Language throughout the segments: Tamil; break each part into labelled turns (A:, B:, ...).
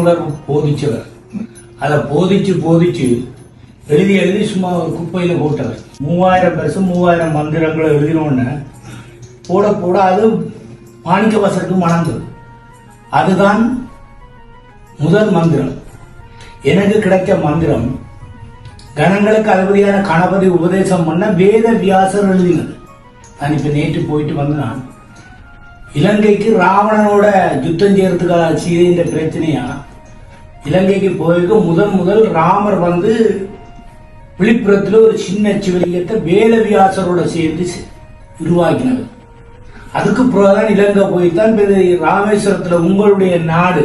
A: திருமூலர் போதிச்சவர். அதை போதிச்சு எழுதி சும்மா ஒரு குப்பையில போட்டவர். 3000 வருஷம் 3000 மந்திரங்களை எழுதினோன்னு போட அது மாணிக்க வாசருக்கு மணந்தது. அதுதான் முதல் மந்திரம். எனக்கு கிடைக்க மந்திரம் கணங்களுக்கு அதிபதியான கணபதி உபதேசம் பண்ண வேத வியாசர் எழுதினது. நான் இப்ப நேற்று போயிட்டு வந்து நான் இலங்கைக்கு ராவணனோட யுத்தம் செய்யறதுக்காக சீதை பிரச்சனையா இலங்கைக்கு போயிருக்க முதல் ராமர் வந்து விழுப்புரத்தில் ஒரு சின்ன சிவலிங்கத்தை வேதவியாசரோட சேர்ந்து உருவாக்கினது. அதுக்கு பிறகுதான் இலங்கை போய்தான் ராமேஸ்வரத்தில் உங்களுடைய நாடு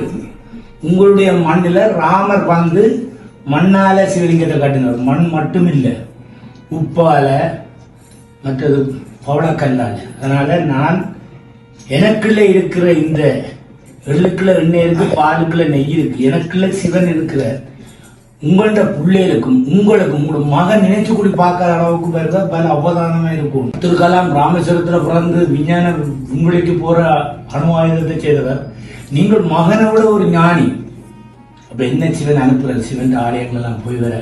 A: உங்களுடைய மண்ணில் ராமர் வந்து மண்ணால சிவலிங்கத்தை கட்டினார். மண் மட்டும் இல்லை, உப்பால மற்றது பவளக்கல்லால. அதனால நான் எனக்குள்ள இருக்கிற இந்த எள்ளுக்குள்ள எண்ணெய் இருக்கு, பாலுக்குள்ள நெய் இருக்கு, எனக்குள்ள சிவன் இருக்கிற உங்கள்ட பிள்ளைகளுக்கும் உங்களுக்கும் உங்களோட மகன் நினைச்சு கூடி பார்க்காத அளவுக்கு பிறகு பல அவதானமா இருக்கும். அப்துல் கலாம் ராமேஸ்வரத்துல பிறந்து விஞ்ஞான விண்வெளிக்கு போற அணு ஆயுதத்தை செய்தவர். நீங்கள் மகனை விட ஒரு ஞானி. அப்ப என்ன சிவன் அனுப்புற சிவன் ஆலயங்கள் எல்லாம் போய் வர.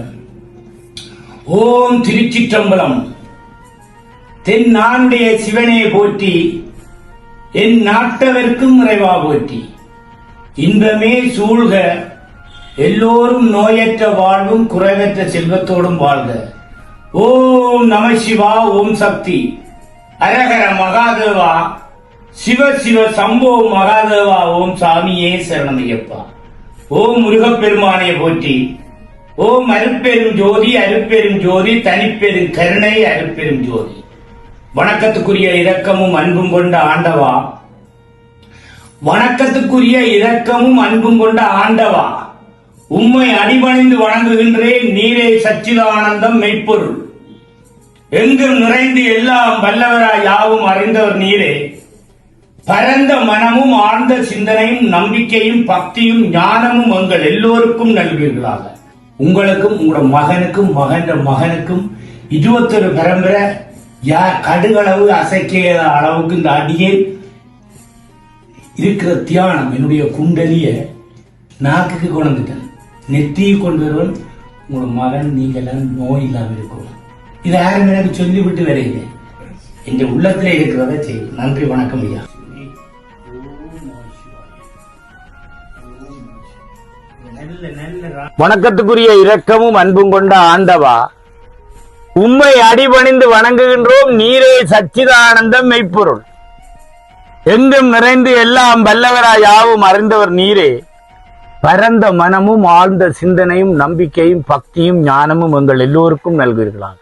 A: ஓம் திருச்சிற்றம்பலம். தென் நானுடைய சிவனே போற்றி, என் நாட்டவர்க்கும் நிறைவா போற்றி. இன்பமே சூழ்க, எல்லோரும் நோயற்ற வாழ்வும் குறைவற்ற செல்வத்தோடும் வாழ்க. ஓம் நம சிவா, ஓம் சக்தி, அரஹர மகாதேவா, சிவ சிவ சம்போ மகாதேவா, ஓம் சாமியே சரணமையப்பா. ஓம் முருகப்பெருமானே போற்றி. ஓம் அருப்பெரும் ஜோதி, அருப்பெரும் ஜோதி, தனிப்பெரும் கருணை, அருப்பெரும் ஜோதி. வணக்கத்துக்குரிய இரக்கமும் அன்பும் கொண்ட ஆண்டவா, வணக்கத்துக்குரிய இரக்கமும் அன்பும் கொண்ட ஆண்டவா, உம்மை அடிபணிந்து வணங்குகின்றேன். நீரே சச்சிதானந்தம் மெய்ப்பொருள், எங்கும் நிறைந்து எல்லாம் வல்லவராய் யாவும் அறிந்தவர் நீரே. பரந்த மனமும் ஆழ்ந்த சிந்தனையும் நம்பிக்கையும் பக்தியும் ஞானமும் எங்கள் எல்லோருக்கும் நல்வீர்களாக. உங்களுக்கும் உங்களோட மகனுக்கும் மகனுக்கும் 21 பரம்பரை யார் கடுகளவு அசைக்கிற அளவுக்கு இந்த அடியே இருக்கிற தியானம் என்னுடைய குண்டலிய நாக்குக்கு கொண்டுட்டேன். நெத்தியை கொண்டு வருவன் உங்களோட மகன் நீங்க எல்லாம் நோய் இல்லாம இருக்கும். இது யாரும் எனக்கு சொல்லிவிட்டு வரையில என் உள்ளத்துல இருக்கிறத செய்யும். நன்றி, வணக்கம் ஐயா.
B: வணக்கத்துக்குரிய இரக்கமும் அன்பும் கொண்ட ஆண்டவா, உம்மை அடிபணிந்து வணங்குகின்றோம். நீரே சச்சிதானந்தம் மெய்ப்பொருள், எங்கும் நிறைந்து எல்லாம் வல்லவராய் யாவும் அறிந்தவர் நீரே. பரந்த மனமும் ஆழ்ந்த சிந்தனையும் நம்பிக்கையும் பக்தியும் ஞானமும் எங்கள் எல்லோருக்கும் நல்குவீர்களாக.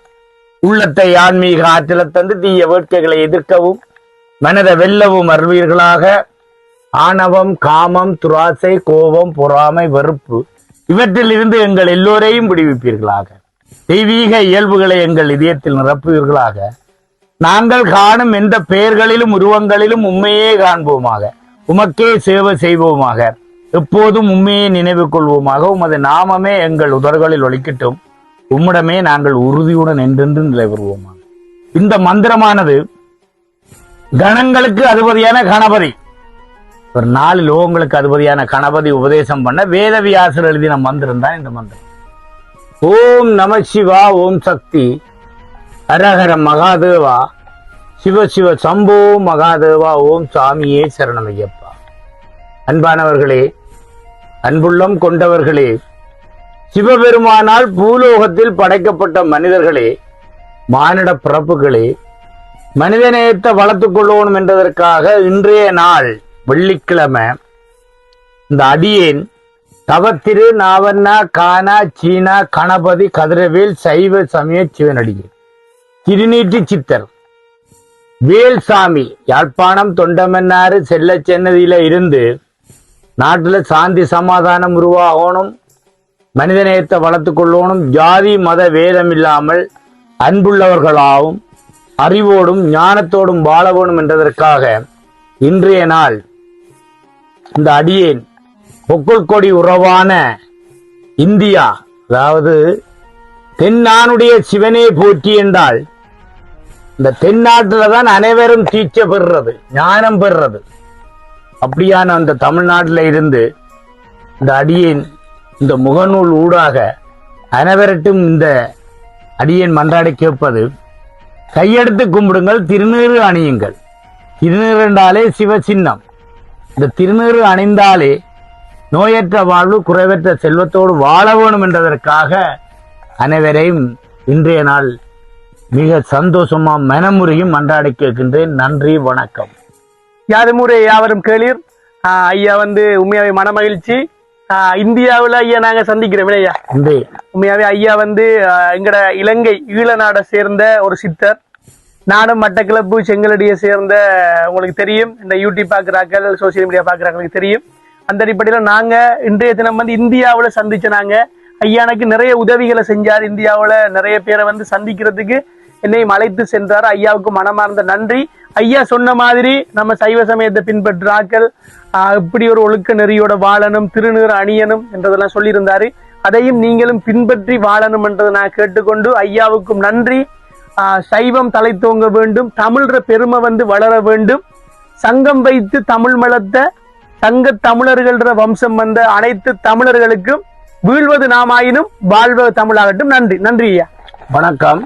B: உள்ளத்தை ஆன்மீக ஆற்றல தந்து தீய வேட்கைகளை எதிர்க்கவும் மனதை வெல்லவும் அருள்வீர்களாக. ஆணவம், காமம், துராசை, கோபம், பொறாமை, வெறுப்பு இவற்றில் இருந்து எங்கள் எல்லோரையும் விடுவிப்பீர்களாக. தெய்வீக இயல்புகளை எங்கள் இதயத்தில் நிரப்புவீர்களாக. நாங்கள் காணும் எந்த பெயர்களிலும் உருவங்களிலும் உண்மையே காண்போமாக, உமக்கே சேவை செய்வோமாக, எப்போதும் உண்மையை நினைவு கொள்வோமாக. உமது நாமமே எங்கள் உதர்களில் ஒலிக்கட்டும். உம்மிடமே நாங்கள் உறுதியுடன் என்றென்று நிலை பெறுவோமாக. இந்த மந்திரமானது கணங்களுக்கு அதிபதியான கணபதி, ஒரு 4 லோகங்களுக்கு அதிபதியான கணபதி உபதேசம் பண்ண வேதவியாசர் எழுதின மந்திரம் தான் இந்த மந்திரம். ஓம் நம சிவா, ஓம் சக்தி, அரஹர மகாதேவா, சிவ சிவ சம்போ மகாதேவா, ஓம் சாமியே சரணமையப்பா. அன்பானவர்களே, அன்புள்ளம் கொண்டவர்களே, சிவபெருமானால் பூலோகத்தில் படைக்கப்பட்ட மனிதர்களே, மானிட பிறப்புகளே, மனிதநேயத்தை வளர்த்துக் கொள்ளணும் என்பதற்காக இன்றைய நாள் வெள்ளிக்கிழமை இந்த அடியேன் தவத்திரு நாவண்ணா கானா சீனா கணபதி கதிரவேல் சைவ சமய சிவனடிகள் திருநீற்றி சித்தர் வேல்சாமி யாழ்ப்பாணம் தொண்டமன்னாறு செல்ல சென்னதியில இருந்து நாட்டுல சாந்தி சமாதானம் உருவாகணும், மனிதநேயத்தை வளர்த்து கொள்ளணும், ஜாதி மத வேதம் இல்லாமல் அன்புள்ளவர்களாகவும் அறிவோடும் ஞானத்தோடும் வாழ வேணும் என்பதற்காக இன்றைய நாள் இந்த அடியேன் பொக்குள் கொடி உறவான இந்தியா, அதாவது தென்னானுடைய சிவனே போற்றி என்றால் இந்த தென்னாட்டுல தான் அனைவரும் தீட்சை பெறுறது, ஞானம் பெறுறது. அப்படியான அந்த தமிழ்நாட்டில இருந்து இந்த அடியேன் இந்த முகநூல் ஊடாக அனைவரட்டும் இந்த அடியேன் மன்றாடி கேட்பது, கையெடுத்து கும்பிடுங்கள், திருநீறு அணியுங்கள். திருநீறு என்றாலே சிவசின்னம். இந்த திருநீறு அணிந்தாலே நோயற்ற வாழ்வு, குறைவற்ற செல்வத்தோடு வாழ வேணும் என்பதற்காக அனைவரையும் இன்றைய நாள் மிக சந்தோஷமா மனமுறையும் மன்றாடி கேட்கின்றேன். நன்றி, வணக்கம்.
C: யாதுமுறை யாவரும் கேளீர். ஐயா உண்மையாவே மனமகிழ்ச்சி. இந்தியாவில் ஐயா நாங்க சந்திக்கிறோம் ஐயா. உண்மையாவே ஐயா எங்கட இலங்கை ஈழ நாடை சேர்ந்த ஒரு சித்தர். நானும் மட்டக்களப்பு செங்கலடியை சேர்ந்த, உங்களுக்கு தெரியும், இந்த யூடியூப் பாக்குறாக்கள், சோசியல் மீடியா பாக்குறாங்களுக்கு தெரியும். அந்த அடிப்படையில நாங்க இன்றைய தினம் இந்தியாவுல சந்திச்ச நாங்க ஐயா எனக்கு நிறைய உதவிகளை செஞ்சார். இந்தியாவுல நிறைய பேரை சந்திக்கிறதுக்கு என்னையும் அழைத்து சென்றார். ஐயாவுக்கு மனமார்ந்த நன்றி. ஐயா சொன்ன மாதிரி நம்ம சைவ சமயத்தை பின்பற்றாக்கள் இப்படி ஒரு ஒழுக்க நெறியோட வாழணும், திருநீறு அணியணும் என்றதெல்லாம் சொல்லியிருந்தாரு. அதையும் நீங்களும் பின்பற்றி வாழணும் என்றதை நான் கேட்டுக்கொண்டு ஐயாவுக்கும் நன்றி. சைவம் தலை தோங்க வேண்டும், தமிழ்ற பெருமை வளர வேண்டும். சங்கம் வைத்து தமிழ் மலத்த சங்க தமிழர்கள்ற வம்சம் வந்த அனைத்து தமிழர்களுக்கும் வீழ்வது நாமாயினும் வாழ்வது தமிழாகட்டும். நன்றி. நன்றி ஐயா.
B: வணக்கம்.